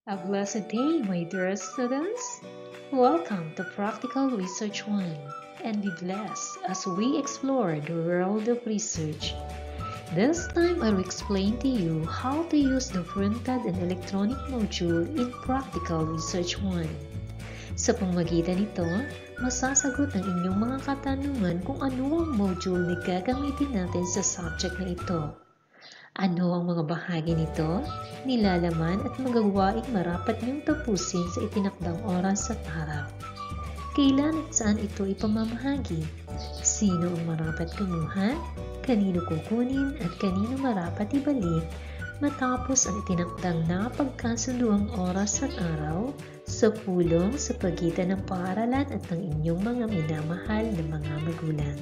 A blessed day, my dear students! Welcome to Practical Research 1, and be blessed as we explore the world of research. This time, I will explain to you how to use the printed and electronic module in Practical Research 1. Sa pamamagitan nito, masasagot ang inyong mga katanungan kung ano ang module na gagamitin natin sa subject na ito. Ano ang mga bahagi nito, nilalaman at magagawaing marapat niyong tapusin sa itinakdang oras at araw. Kailan at saan ito ipamamahagi? Sino ang marapat kumuha? Kanino kukunin at kanino marapat ibalik matapos ang itinakdang napagkasunduang oras at araw sa pulong sa pagitan ng paaralan at ng inyong mga minamahal na mga magulang.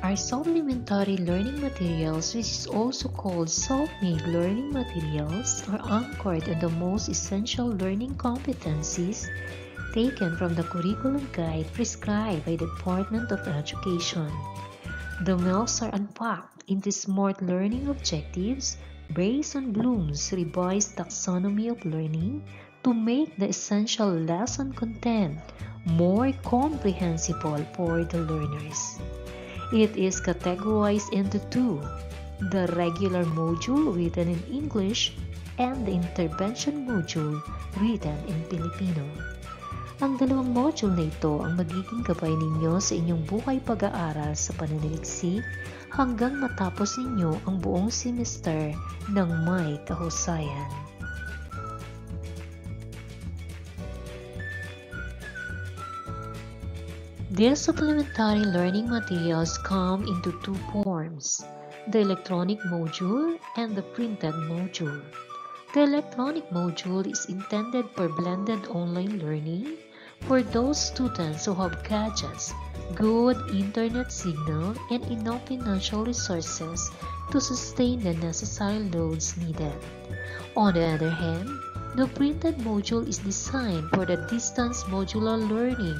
Our supplementary learning materials, which is also called self-made learning materials, are anchored in the most essential learning competencies taken from the curriculum guide prescribed by the Department of Education. The MELs are unpacked into smart learning objectives based on Bloom's revised taxonomy of learning to make the essential lesson content more comprehensible for the learners. It is categorized into two, the regular module written in English and the intervention module written in Filipino. Ang dalawang module na ito ang magiging gabay ninyo sa inyong buhay pag-aaral sa pananaliksik hanggang matapos ninyo ang buong semester ng may kahusayan. These supplementary learning materials come into two forms, the electronic module and the printed module. The electronic module is intended for blended online learning for those students who have gadgets, good internet signal, and enough financial resources to sustain the necessary loads needed. On the other hand, the printed module is designed for the distance modular learning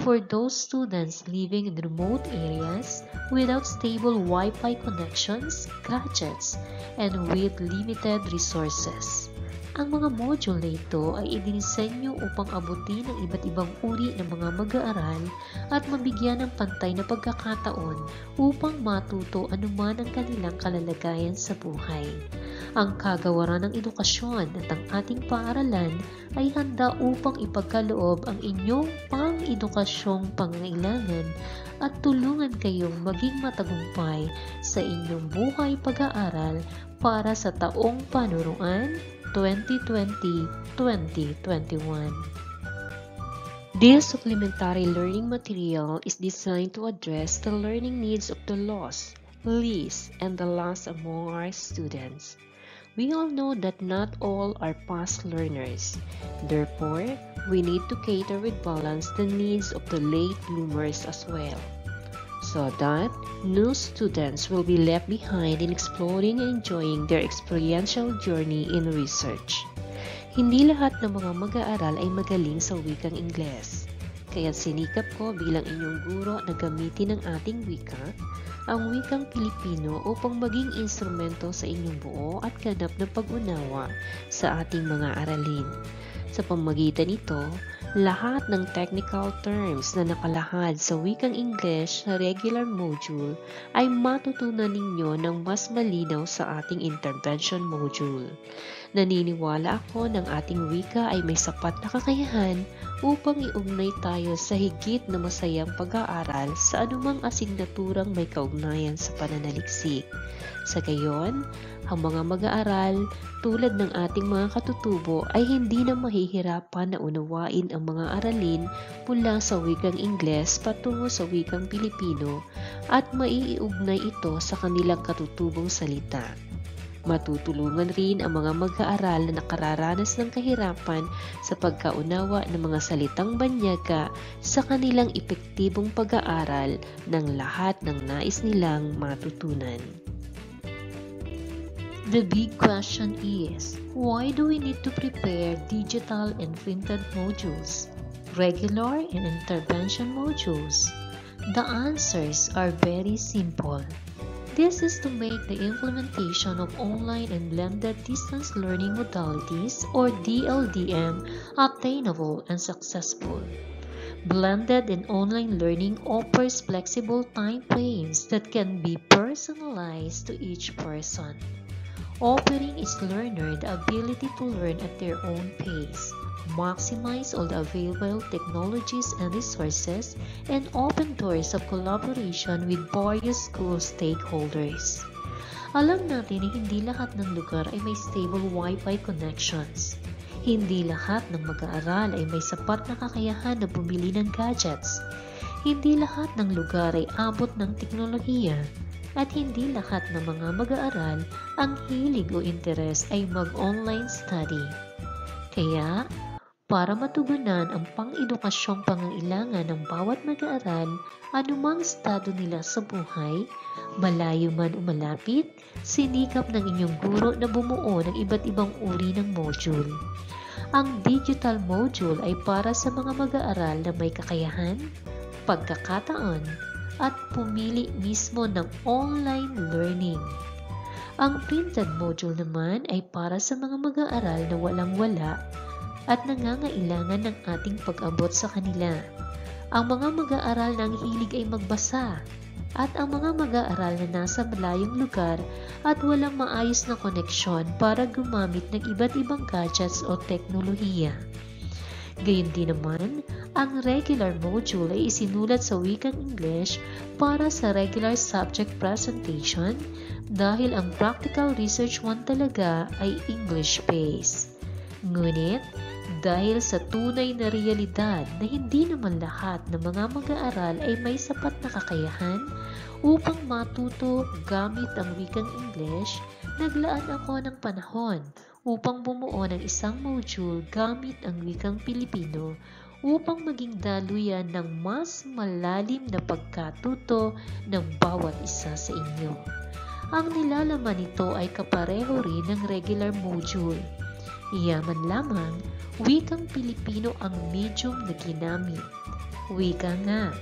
for those students living in remote areas without stable Wi-Fi connections, gadgets, and with limited resources. Ang mga module na ito ay idinisenyo upang abutin ang iba't ibang uri ng mga mag-aaral at mabigyan ng pantay na pagkakataon upang matuto anuman ang kanilang kalalagayan sa buhay. Ang kagawaran ng edukasyon at ang ating paaralan ay handa upang ipagkaloob ang inyong pang-edukasyong pangangailangan at tulungan kayong maging matagumpay sa inyong buhay pag-aaral para sa taong panuruan 2020-2021. This supplementary learning material is designed to address the learning needs of the lost, least, and the last among our students. We all know that not all are past learners. Therefore, we need to cater with balance the needs of the late bloomers as well, so that new students will be left behind in exploring and enjoying their experiential journey in research. Hindi lahat ng mga mag-aaral ay magaling sa wikang Ingles, kaya sinikap ko bilang inyong guro na gamitin ang ating wika, ang wikang Pilipino upang maging instrumento sa inyong buo at ganap na pag-unawa sa ating mga aralin. Sa pamamagitan nito, lahat ng technical terms na nakalahad sa wikang English sa regular module ay matutunan ninyo ng mas malinaw sa ating intervention module. Naniniwala ako ng ating wika ay may sapat na kakayahan upang iugnay tayo sa higit na masayang pag-aaral sa anumang asignaturang may kaugnayan sa pananaliksik. Sa gayon, ang mga mag-aaral tulad ng ating mga katutubo ay hindi na mahihirapan na unawain ang mga aralin mula sa wikang Ingles patungo sa wikang Pilipino at maiiugnay ito sa kanilang katutubong salita. Matutulungan rin ang mga mag-aaral na nakararanas ng kahirapan sa pagkaunawa ng mga salitang banyaga sa kanilang epektibong pag-aaral ng lahat ng nais nilang matutunan. The big question is, why do we need to prepare digital and printed modules, regular and intervention modules? The answers are very simple. This is to make the implementation of online and blended distance learning modalities or DLDM attainable and successful. Blended and online learning offers flexible time frames that can be personalized to each person, offering its learner the ability to learn at their own pace, maximize all the available technologies and resources, and open doors of collaboration with various school stakeholders. Alam natin na hindi lahat ng lugar ay may stable Wi-Fi connections. Hindi lahat ng mag-aaral ay may sapat na kakayahan na bumili ng gadgets. Hindi lahat ng lugar ay abot ng teknolohiya. At hindi lahat ng mga mag-aaral ang hilig o interes ay mag-online study. Kaya, para matugunan ang pang-edukasyong pangangailangan ng bawat mag-aaral, anumang estado nila sa buhay, malayo man o malapit, sinikap ng inyong guro na bumuo ng iba't ibang uri ng module. Ang digital module ay para sa mga mag-aaral na may kakayahan, pagkakataon, at pumili mismo ng online learning. Ang printed module naman ay para sa mga mag-aaral na walang-wala at nangangailangan ng ating pag-abot sa kanila. Ang mga mag-aaral na hilig ay magbasa at ang mga mag-aaral na nasa malayong lugar at walang maayos na koneksyon para gumamit ng iba't ibang gadgets o teknolohiya. Gayun din naman, ang regular module ay isinulat sa wikang English para sa regular subject presentation dahil ang practical research 1 talaga ay English-based. Ngunit, dahil sa tunay na realidad na hindi naman lahat ng mga mag-aaral ay may sapat na kakayahan upang matuto gamit ang wikang English, naglaan ako ng panahon upang bumuo ng isang module gamit ang wikang Pilipino upang maging daluyan ng mas malalim na pagkatuto ng bawat isa sa inyo. Ang nilalaman nito ay kapareho rin ng regular module. Iyaman lamang, wikang Pilipino ang medium na ginamit. Wika nga,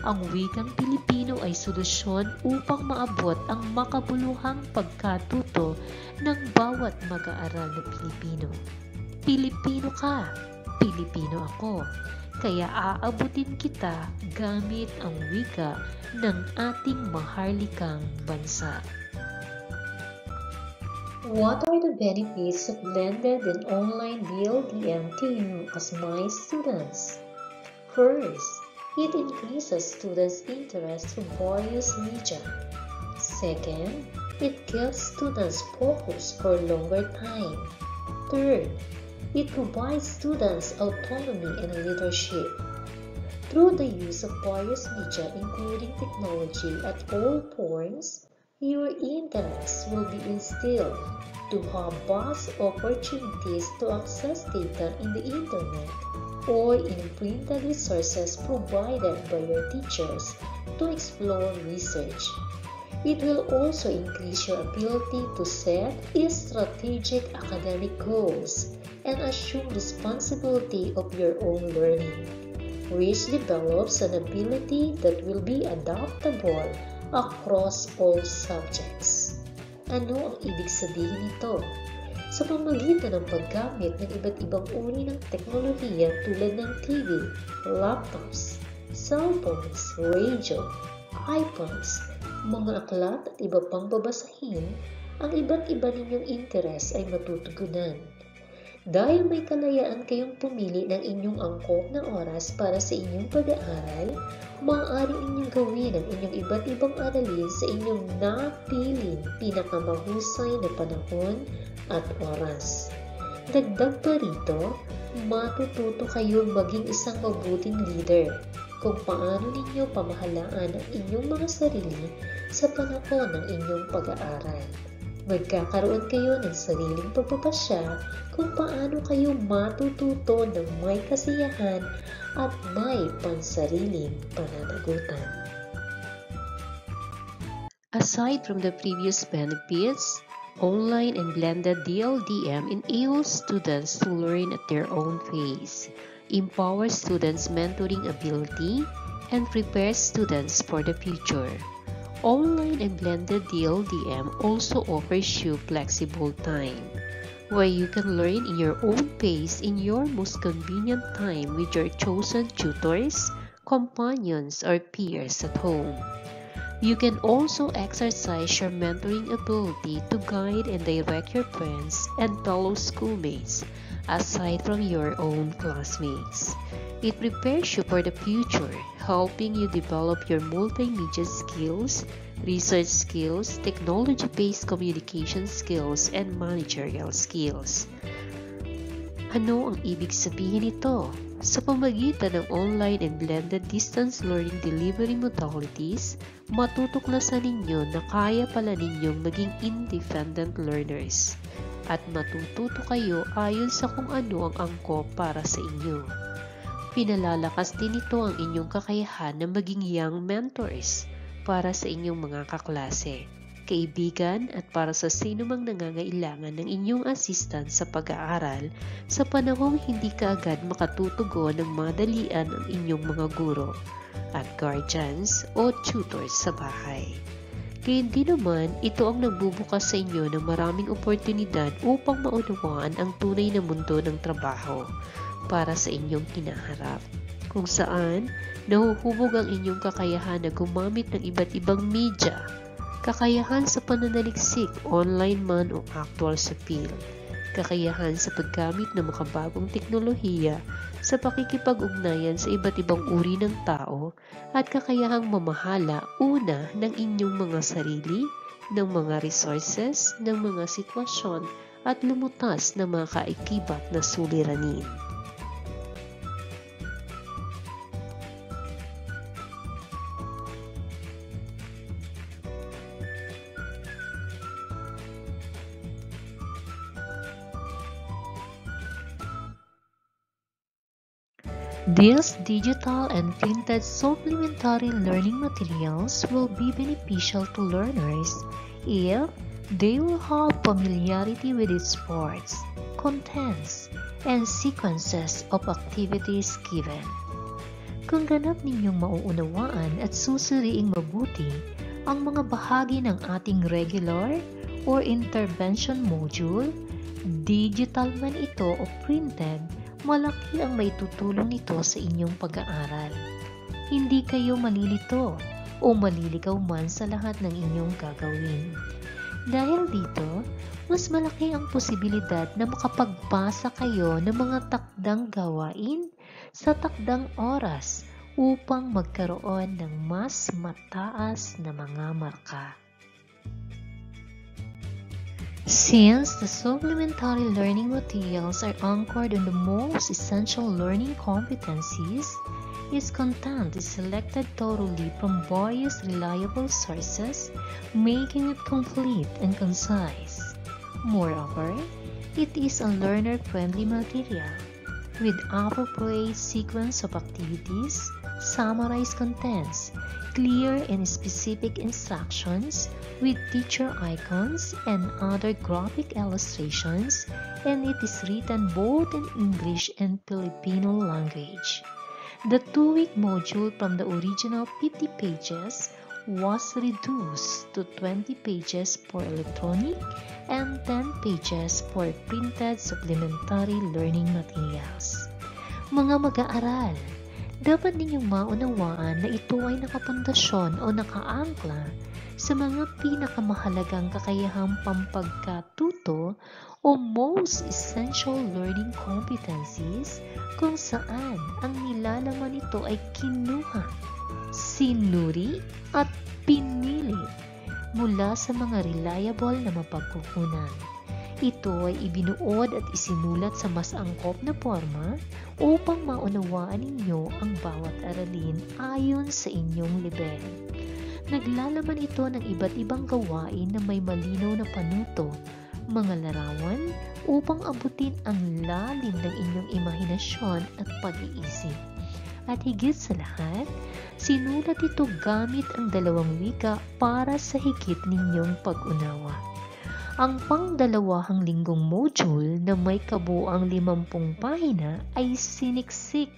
ang wikang Pilipino ay solusyon upang maabot ang makabuluhang pagkatuto ng bawat mag-aaral na Pilipino. Pilipino ka, Pilipino ako, kaya aabutin kita gamit ang wika ng ating maharlikang bansa. What are the benefits of blended and online DLDM to you as my students? First, it increases students' interest in various media. Second, it gives students focus for longer time. Third, it provides students autonomy and leadership. Through the use of various media, including technology at all forms, your interest will be instilled to have vast opportunities to access data in the internet or in printed resources provided by your teachers to explore research. It will also increase your ability to set strategic academic goals and assume responsibility of your own learning, which develops an ability that will be adaptable across all subjects. Ano ang ibig sabihin nito? Sa pamamagitan ng paggamit ng iba't ibang uri ng teknolohiya tulad ng TV, laptops, cellphones, radio, iPhones, mga aklat at iba pang babasahin, ang iba't iba ninyong interes ay matutugunan. Dahil may kalayaan kayong pumili ng inyong angkop na oras para sa inyong pag-aaral, maaari inyong gawin ang inyong iba't ibang aralin sa inyong napiling pinakamahusay na panahon at oras. Dagdag pa rito, matututo kayong maging isang mabuting leader kung paano ninyo pamahalaan ang inyong mga sarili sa panahon ng inyong pag-aaral. Magkakaroon kayo ng sariling pagpapasya kung paano kayo matututo ng may kasiyahan at may pansariling pananagutan. Aside from the previous benefits, online and blended DLDM enables students to learn at their own pace, empowers students' mentoring ability, and prepares students for the future. online and blended DLDM also offers you flexible time, where you can learn in your own pace in your most convenient time with your chosen tutors, companions, or peers at home. You can also exercise your mentoring ability to guide and direct your friends and fellow schoolmates, aside from your own classmates. It prepares you for the future, helping you develop your multimedia skills, research skills, technology-based communication skills, and managerial skills. Ano ang ibig sabihin nito? Sa pamamagitan ng online and blended distance learning delivery modalities, matutuklasan ninyo na kaya pala ninyong maging independent learners at matututo kayo ayon sa kung ano ang angkop para sa inyo. Pinalalakas din ito ang inyong kakayahan na maging young mentors para sa inyong mga kaklase, kaibigan at para sa sinumang nangangailangan ng inyong assistance sa pag-aaral sa panahong hindi ka agad makatutugon ng madalian ang inyong mga guro at guardians o tutors sa bahay. Kaya hindi naman ito ang nagbubukas sa inyo ng maraming oportunidad upang maunawaan ang tunay na mundo ng trabaho para sa inyong kinaharap, kung saan nahuhubog ang inyong kakayahan na gumamit ng iba't ibang media, kakayahan sa pananaliksik, online man o actual sa field, kakayahan sa paggamit ng makabagong teknolohiya sa pakikipag-ugnayan sa iba't ibang uri ng tao, at kakayahang mamahala una ng inyong mga sarili, ng mga resources, ng mga sitwasyon, at lumutas ng mga kaakibat na suliranin. These digital and printed supplementary learning materials will be beneficial to learners if they will have familiarity with its parts, contents, and sequences of activities given. Kung ganap ninyong mauunawaan at susuriing mabuti ang mga bahagi ng ating regular or intervention module, digital man ito o printed, malaki ang maitutulong nito sa inyong pag-aaral. Hindi kayo malilito o maliligaw man sa lahat ng inyong gagawin. Dahil dito, mas malaki ang posibilidad na makapagbasa kayo ng mga takdang gawain sa takdang oras upang magkaroon ng mas mataas na mga marka. Since the supplementary learning materials are anchored on the most essential learning competencies, its content is selected thoroughly from various reliable sources, making it complete and concise. Moreover, it is a learner-friendly material, with appropriate sequence of activities, summarized contents, clear and specific instructions, with teacher icons and other graphic illustrations, and it is written both in English and Filipino language. The 2-week module from the original 50 pages was reduced to 20 pages for electronic and 10 pages for printed supplementary learning materials. Mga mag-aaral, dapat ninyong maunawaan na ito ay nakapundasyon o nakaangkla sa mga pinakamahalagang kakayahang pampagkatuto o most essential learning competencies, kung saan ang nilalaman nito ay kinuha, sinuri at pinili mula sa mga reliable na mapagkukunan. Ito ay ibinuod at isinulat sa mas angkop na forma upang maunawaan ninyo ang bawat aralin ayon sa inyong level. Naglalaman ito ng iba't ibang gawain na may malinaw na panuto, mga larawan upang abutin ang lalim ng inyong imahinasyon at pag-iisip. At higit sa lahat, sinulat ito gamit ang 2 wika para sa higit ninyong pag-unawa. Ang pang-2 linggong module na may kabuuang 50 pahina ay siniksik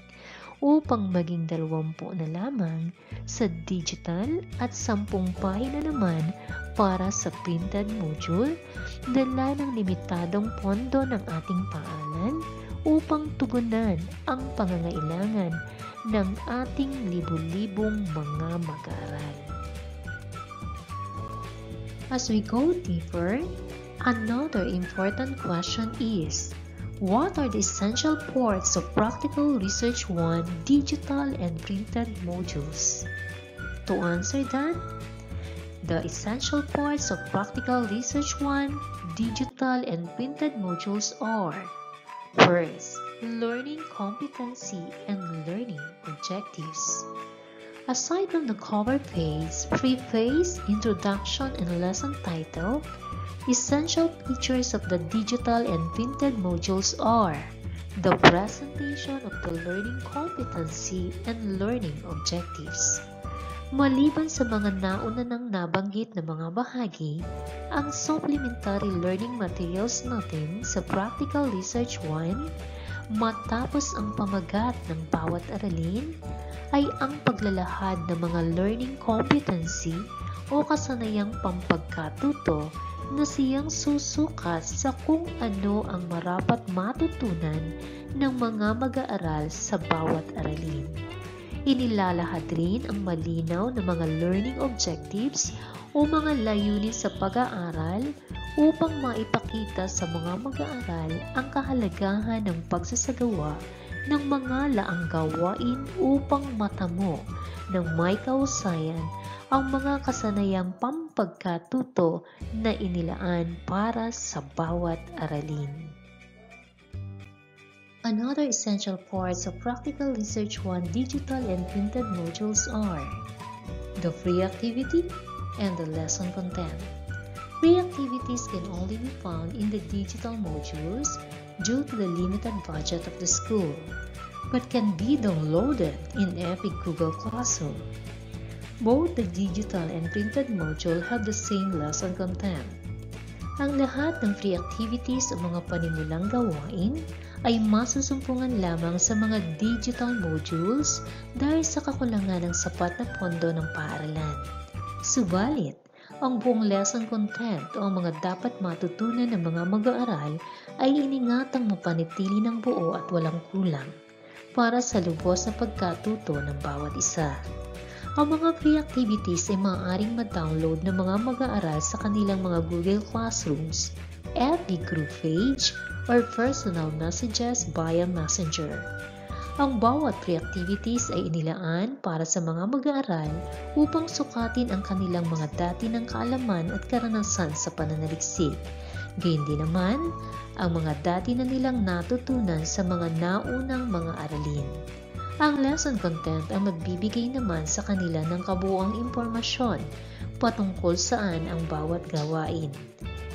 upang maging 20 na lamang sa digital at 10 pahina naman para sa printed module, dala ng limitadong pondo ng ating paaralan upang tugunan ang pangangailangan ng ating libu-libong mga mag-aaral. As we go deeper, another important question is, what are the essential parts of Practical Research 1 digital and printed modules? To answer that, the essential parts of Practical Research 1 digital and printed modules are: first, learning competency and learning objectives. Aside from the cover page, preface, introduction, and lesson title, essential features of the digital and printed modules are the presentation of the learning competency and learning objectives. Maliban sa mga nauna nang nabanggit na mga bahagi, ang supplementary learning materials natin sa Practical Research 1, matapos ang pamagat ng bawat aralin, ay ang paglalahad ng mga learning competency o kasanayang pampagkatuto na siyang susukat sa kung ano ang marapat matutunan ng mga mag-aaral sa bawat aralin. Inilalahad rin ang malinaw na mga learning objectives o mga layunin sa pag-aaral upang maipakita sa mga mag-aaral ang kahalagahan ng pagsasagawa ng mga laang gawain upang matamo ng may kahusayan ang mga kasanayang pampagkatuto na inilaan para sa bawat aralin. Another essential parts of Practical Research 1 digital and printed modules are the free activity and the lesson content. Free activities can only be found in the digital modules due to the limited budget of the school, but can be downloaded in every Google Classroom. Both the digital and printed module have the same lesson content. Ang lahat ng free activities o mga panimulang gawain ay masusumpungan lamang sa mga digital modules dahil sa kakulangan ng sapat na pondo ng paaralan. Subalit, ang buong lesson content o ang mga dapat matutunan ng mga mag-aaral ay iningatang mapanatili ng buo at walang kulang para sa lubos na pagkatuto ng bawat isa. Ang mga free activities ay maaaring ma-download ng mga mag-aaral sa kanilang mga Google Classrooms, FB group page, or personal messages via Messenger. Ang bawat free activities ay inilaan para sa mga mag-aaral upang sukatin ang kanilang mga dati ng kaalaman at karanasan sa pananaliksik. Gayun din naman, ang mga dati na nilang natutunan sa mga naunang mga aralin. Ang lesson content ay magbibigay naman sa kanila ng kabuuang impormasyon patungkol saan ang bawat gawain.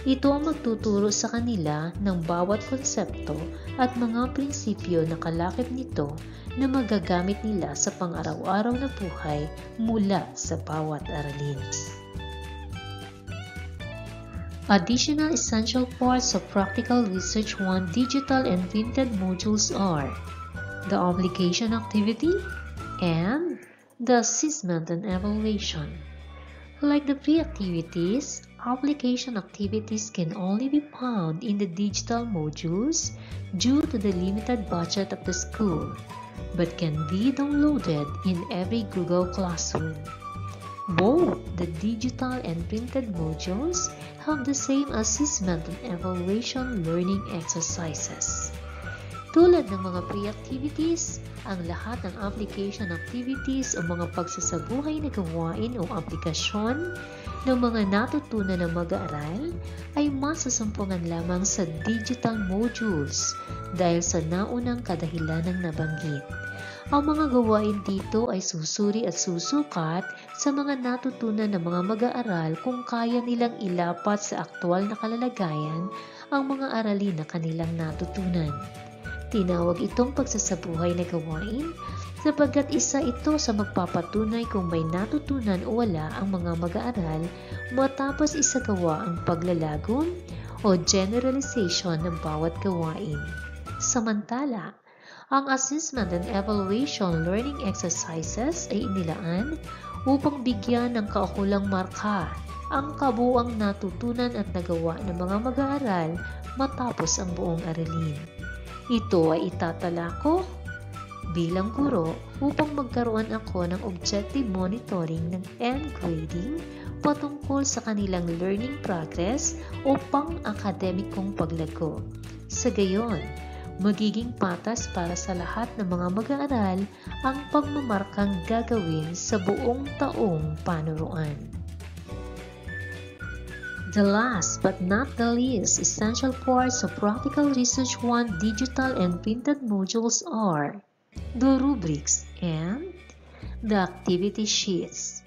Ito ang magtuturo sa kanila ng bawat konsepto at mga prinsipyo na kalakip nito na magagamit nila sa pang-araw-araw na buhay mula sa bawat aralin. Additional essential parts of Practical Research 1 digital and printed modules are the application activity and the assessment and evaluation. Like the free activities, application activities can only be found in the digital modules due to the limited budget of the school, but can be downloaded in every Google Classroom. Both the digital and printed modules have the same assessment and evaluation learning exercises. Tulad ng mga pre-activities, ang lahat ng application activities o mga pagsasabuhay na gawain o aplikasyon ng mga natutunan ng mag-aaral ay masusumpungan lamang sa digital modules dahil sa naunang kadahilanang nabanggit. Ang mga gawain dito ay susuri at susukat sa mga natutunan ng mga mag-aaral kung kaya nilang ilapat sa aktwal na kalalagayan ang mga aralin na kanilang natutunan. Tinawag itong pagsasabuhay na gawain sapagkat isa ito sa magpapatunay kung may natutunan o wala ang mga mag-aaral matapos isagawa ang paglalago o generalization ng bawat gawain. Samantala, Ang assessment and evaluation learning exercises ay inilaan upang bigyan ng kaukulang marka ang kabuuang natutunan at nagawa ng mga mag-aaral matapos ang buong aralin. Ito ay itatala ko bilang guro upang magkaroon ako ng objective monitoring ng end grading patungkol sa kanilang learning progress o pang-akademikong paglago. Sa gayon, magiging patas para sa lahat ng mga mag-aaral ang pagmamarkang gagawin sa buong taong panuruan. The last but not the least essential parts of Practical Research 1 digital and printed modules are the rubrics and the activity sheets.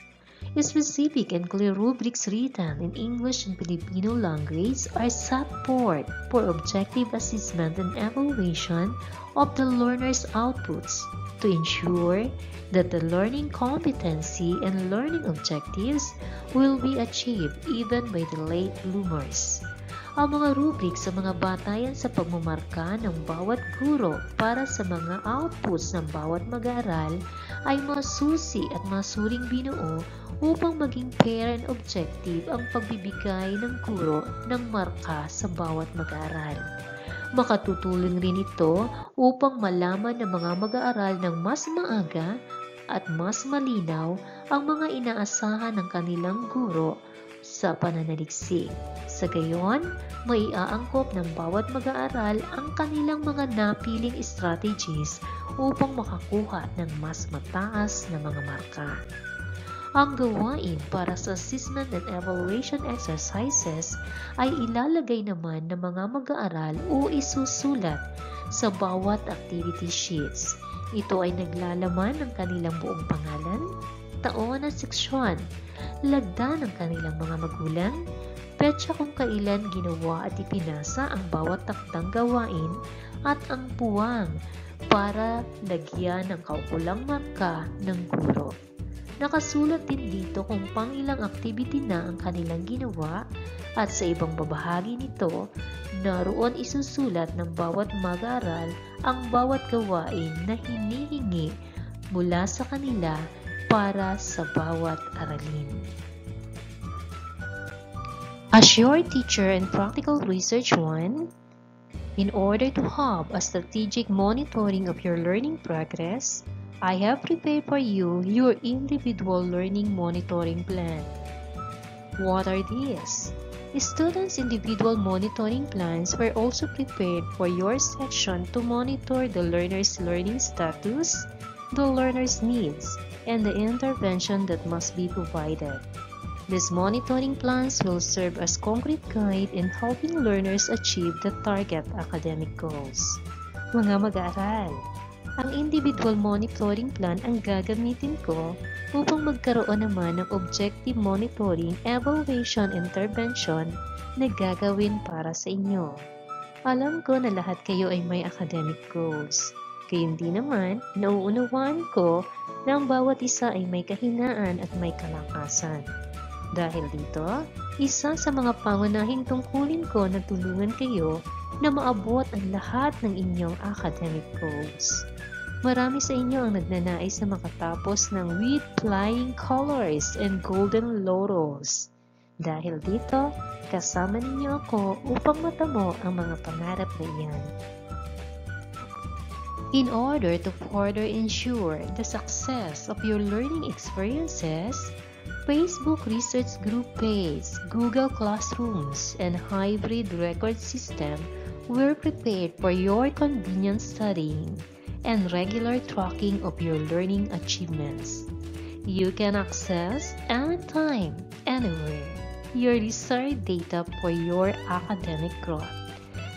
Specific and clear rubrics written in English and Filipino language are set forth for objective assessment and evaluation of the learner's outputs to ensure that the learning competency and learning objectives will be achieved even by the late bloomers. Ang mga rubric sa mga batayan sa pagmamarka ng bawat guro para sa mga outputs ng bawat mag-aaral ay masusi at masuring binuo upang maging fair and objective ang pagbibigay ng guro ng marka sa bawat mag-aaral. Makatutulong rin ito upang malaman ng mga mag-aaral ng mas maaga at mas malinaw ang mga inaasahan ng kanilang guro sa pananaliksik. Sa gayon, maiaangkop ng bawat mag-aaral ang kanilang mga napiling strategies upang makakuha ng mas mataas na mga marka. Ang gawain para sa assessment and evaluation exercises ay ilalagay naman ng mga mag-aaral o isusulat sa bawat activity sheets. Ito ay naglalaman ng kanilang buong pangalan, taon at seksyon, lagda ng kanilang mga magulang, petsa kung kailan ginawa at ipinasa ang bawat takdang gawain at ang puwang para lagyan ng kaukulang marka ng guro. Nakasulat din dito kung pangilang activity na ang kanilang ginawa at sa ibang babahagi nito, naroon isusulat ng bawat mag-aaral ang bawat gawain na hinihingi mula sa kanila para sa bawat aralin. As your teacher in Practical Research 1, in order to have a strategic monitoring of your learning progress, I have prepared for you your individual learning monitoring plan. What are these? Students' individual monitoring plans were also prepared for your section to monitor the learner's learning status, the learner's needs, and the intervention that must be provided. These monitoring plans will serve as concrete guide in helping learners achieve the target academic goals. Mga mag-aaral, ang individual monitoring plan ang gagamitin ko upang magkaroon naman ng objective monitoring, evaluation, intervention na gagawin para sa inyo. Alam ko na lahat kayo ay may academic goals. Gayun din naman, nauunawaan ko na ang bawat isa ay may kahinaan at may kalakasan. Dahil dito, isa sa mga pangunahing tungkulin ko na tulungan kayo na maabot ang lahat ng inyong academic goals. Marami sa inyo ang nagnanais na makatapos ng with flying colors and golden laurels. Dahil dito, kasama ninyo ako upang matamo ang mga pangarap na iyan. In order to further ensure the success of your learning experiences, Facebook Research Group page, Google Classrooms, and hybrid record system were prepared for your convenient studying and regular tracking of your learning achievements. You can access anytime, anywhere, your desired data for your academic growth.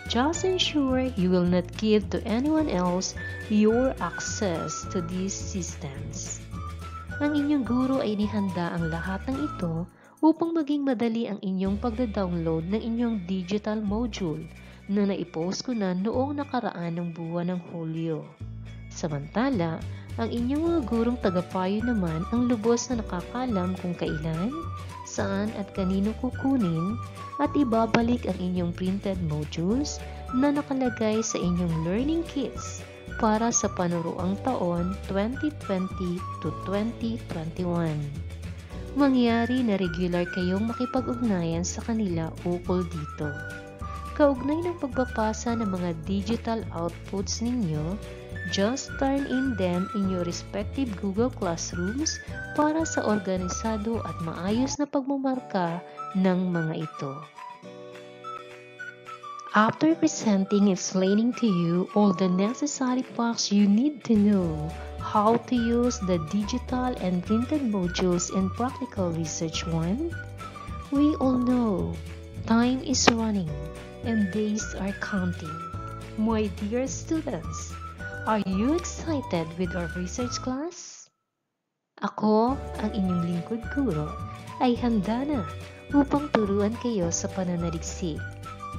Just ensure you will not give to anyone else your access to these systems. Ang inyong guro ay nihanda ang lahat ng ito upang maging madali ang inyong pagda-download ng inyong digital module na naipost ko na noong nakaraan ng buwan ng Hulyo. Samantala, ang inyong mga gurong tagapayo naman ang lubos na nakakalam kung kailan, saan at kanino kukunin at ibabalik ang inyong printed modules na nakalagay sa inyong learning kits para sa panuruang taon 2020 to 2021. Mangyari na regular kayong makipag-ugnayan sa kanila ukol dito. Kaugnay ng pagbabasa ng mga digital outputs ninyo, just turn in them in your respective Google Classrooms para sa organisado at maayos na pagmamarka ng mga ito. After presenting and explaining to you all the necessary facts you need to know how to use the digital and printed modules in Practical Research 1, we all know time is running and days are counting. My dear students, are you excited with our research class? Ako, ang inyong lingkod guro, ay handa na upang turuan kayo sa pananaliksik.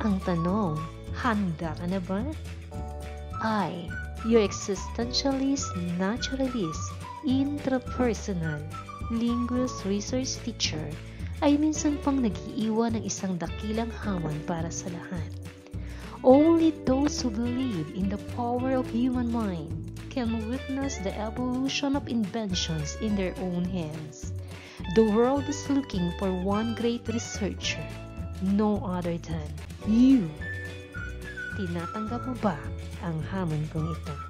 Ang tanong, handa ka na ba? I, your existentialist, naturalist, intrapersonal, linguist research teacher, ay minsan pang nag-iiwan ng isang dakilang hamon para sa lahat. Only those who believe in the power of human mind can witness the evolution of inventions in their own hands. The world is looking for one great researcher, no other than you. Tinatanggap mo ba ang hamon kong ito?